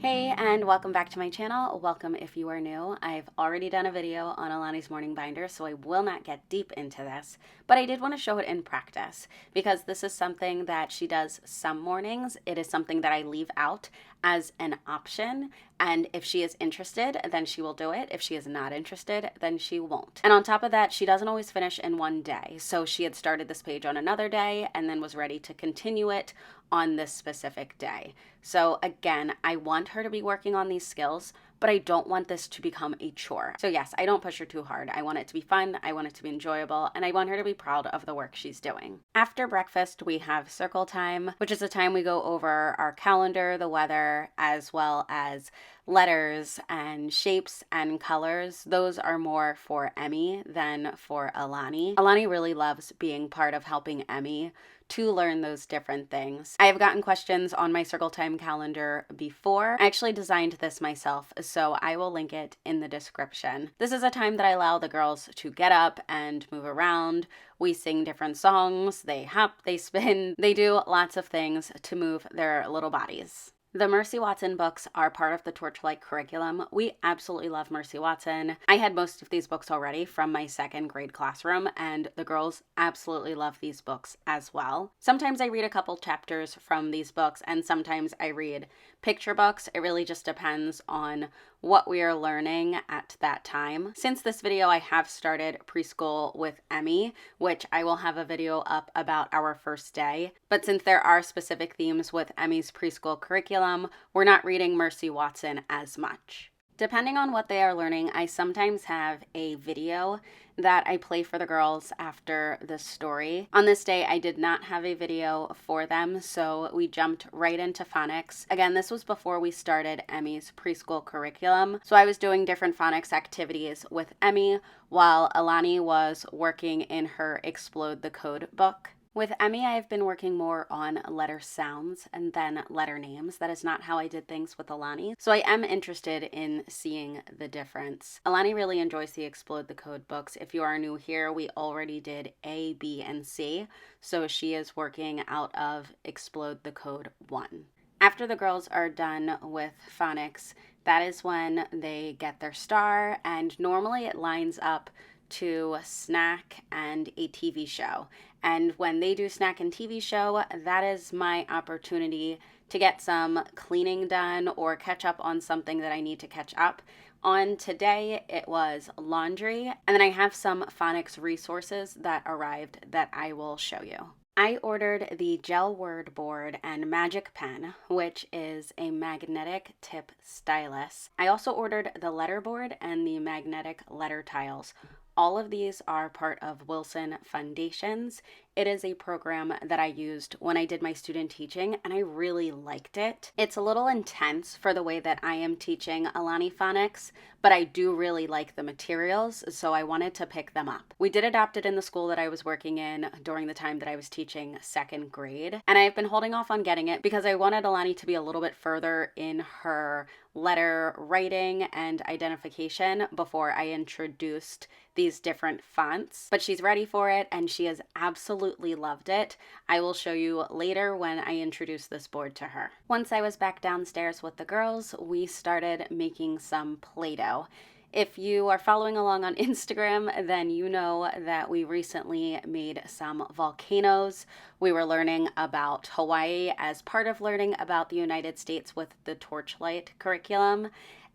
Hey, and welcome back to my channel. Welcome if you are new. I've already done a video on Alani's morning binder, so I will not get deep into this, but I did want to show it in practice because this is something that she does some mornings. It is something that I leave out as an option, and if she is interested, then she will do it. If she is not interested, then she won't. And on top of that, she doesn't always finish in one day. So she had started this page on another day and then was ready to continue it on this specific day. So again, I want her to be working on these skills, but I don't want this to become a chore. So yes, I don't push her too hard. I want it to be fun, I want it to be enjoyable, and I want her to be proud of the work she's doing. After breakfast, we have circle time, which is a time we go over our calendar, the weather, as well as letters and shapes and colors. Those are more for Emmy than for Alani. Alani really loves being part of helping Emmy to learn those different things. I have gotten questions on my circle time calendar before. I actually designed this myself, so I will link it in the description. This is a time that I allow the girls to get up and move around. We sing different songs, they hop, they spin, they do lots of things to move their little bodies. The Mercy Watson books are part of the Torchlight curriculum. We absolutely love Mercy Watson. I had most of these books already from my second grade classroom, and the girls absolutely love these books as well. Sometimes I read a couple chapters from these books, and sometimes I read picture books. It really just depends on what we are learning at that time. Since this video, I have started preschool with Emmy, which I will have a video up about our first day. But since there are specific themes with Emmy's preschool curriculum, we're not reading Mercy Watson as much. Depending on what they are learning, I sometimes have a video that I play for the girls after the story. On this day, I did not have a video for them, so we jumped right into phonics. Again, this was before we started Emmy's preschool curriculum, so I was doing different phonics activities with Emmy while Alani was working in her Explode the Code book. With Emmy, I have been working more on letter sounds and then letter names. That is not how I did things with Alani, so I am interested in seeing the difference. Alani really enjoys the Explode the Code books. If you are new here, we already did A, B, and C, so she is working out of Explode the Code 1. After the girls are done with phonics, that is when they get their star, and normally it lines up to snack and a TV show. And when they do snack and TV show, that is my opportunity to get some cleaning done or catch up on something that I need to catch up on. Today, it was laundry, and then I have some Phonics Resources that arrived that I will show you. I ordered the gel word board and magic pen, which is a magnetic tip stylus. I also ordered the letter board and the magnetic letter tiles. All of these are part of Wilson Fundations. It is a program that I used when I did my student teaching, and I really liked it. It's a little intense for the way that I am teaching Alani phonics, but I do really like the materials, so I wanted to pick them up. We did adopt it in the school that I was working in during the time that I was teaching second grade, and I've been holding off on getting it because I wanted Alani to be a little bit further in her letter writing and identification before I introduced these different fonts. But she's ready for it, and she has absolutely loved it. I will show you later when I introduce this board to her. Once I was back downstairs with the girls, we started making some Play-Doh. If you are following along on Instagram, then you know that we recently made some volcanoes. We were learning about Hawaii as part of learning about the United States with the Torchlight curriculum.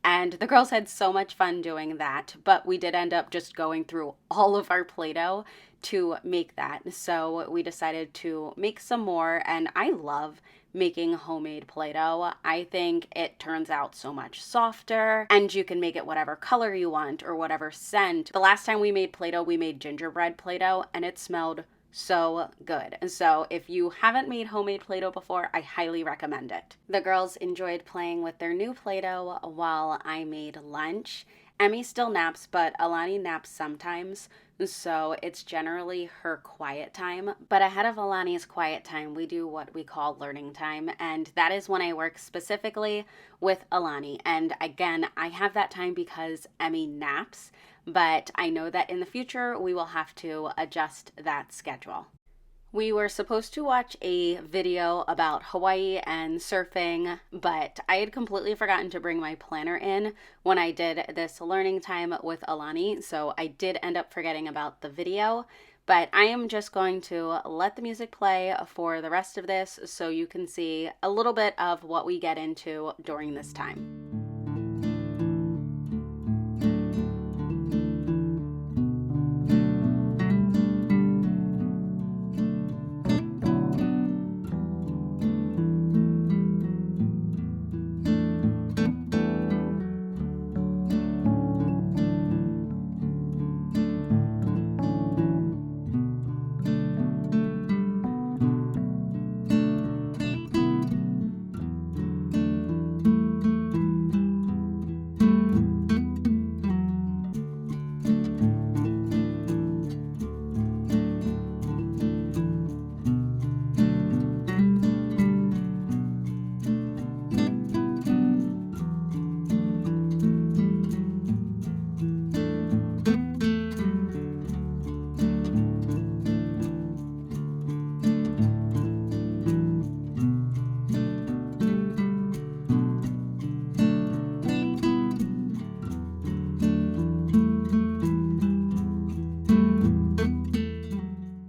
And the girls had so much fun doing that, but we did end up just going through all of our Play-Doh to make that. So we decided to make some more, and I love making homemade Play-Doh. I think it turns out so much softer, and you can make it whatever color you want or whatever scent. The last time we made Play-Doh, we made gingerbread Play-Doh, and it smelled so good. And so if you haven't made homemade Play-Doh before, I highly recommend it. The girls enjoyed playing with their new Play-Doh while I made lunch. Emmy still naps, but Alani naps sometimes, so it's generally her quiet time. But ahead of Alani's quiet time, we do what we call learning time, and that is when I work specifically with Alani. And again, I have that time because Emmy naps, but I know that in the future we will have to adjust that schedule. We were supposed to watch a video about Hawaii and surfing, but I had completely forgotten to bring my planner in when I did this learning time with Alani, so I did end up forgetting about the video. But I am just going to let the music play for the rest of this so you can see a little bit of what we get into during this time.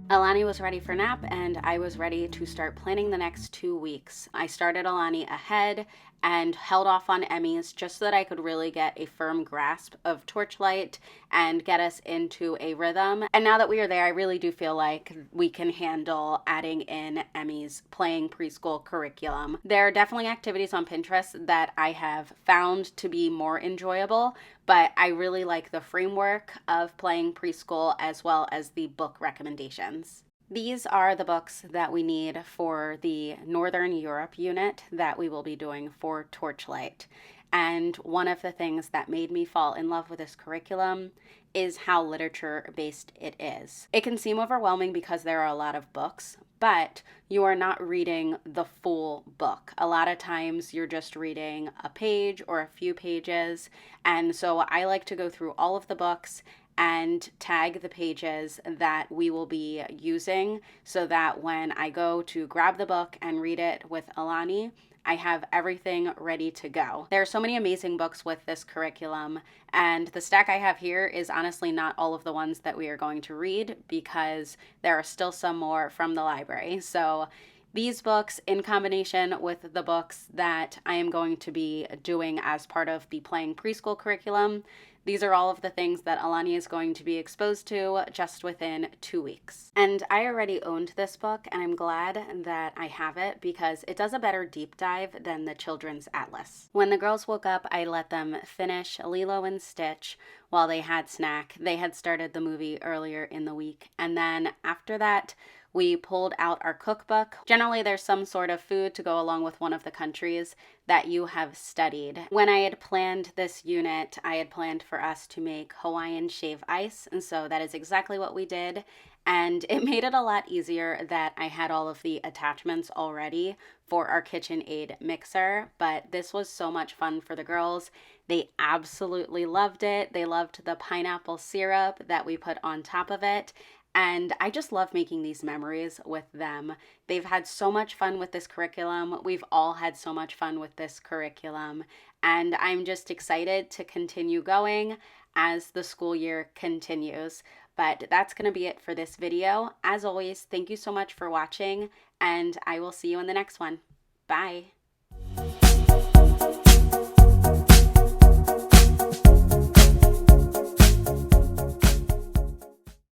Alani was ready for nap and I was ready to start planning the next 2 weeks. I started Alani ahead and held off on Emmy's just so that I could really get a firm grasp of Torchlight and get us into a rhythm. And now that we are there, I really do feel like we can handle adding in Emmy's playing preschool curriculum. There are definitely activities on Pinterest that I have found to be more enjoyable, but I really like the framework of playing preschool as well as the book recommendations. These are the books that we need for the Northern Europe unit that we will be doing for Torchlight. And one of the things that made me fall in love with this curriculum is how literature-based it is. It can seem overwhelming because there are a lot of books, but you are not reading the full book. A lot of times you're just reading a page or a few pages, and so I like to go through all of the books and tag the pages that we will be using so that when I go to grab the book and read it with Alani, I have everything ready to go. There are so many amazing books with this curriculum, and the stack I have here is honestly not all of the ones that we are going to read because there are still some more from the library. So these books, in combination with the books that I am going to be doing as part of the playing preschool curriculum, these are all of the things that Alani is going to be exposed to just within 2 weeks. And I already owned this book, and I'm glad that I have it because it does a better deep dive than the Children's Atlas. When the girls woke up, I let them finish Lilo and Stitch while they had snack. They had started the movie earlier in the week. And then after that, we pulled out our cookbook. Generally, there's some sort of food to go along with one of the countries that you have studied. When I had planned this unit, I had planned for us to make Hawaiian shave ice, and so that is exactly what we did. And it made it a lot easier that I had all of the attachments already for our KitchenAid mixer, but this was so much fun for the girls. They absolutely loved it. They loved the pineapple syrup that we put on top of it. And I just love making these memories with them. They've had so much fun with this curriculum. We've all had so much fun with this curriculum. And I'm just excited to continue going as the school year continues. But that's going to be it for this video. As always, thank you so much for watching, and I will see you in the next one. Bye.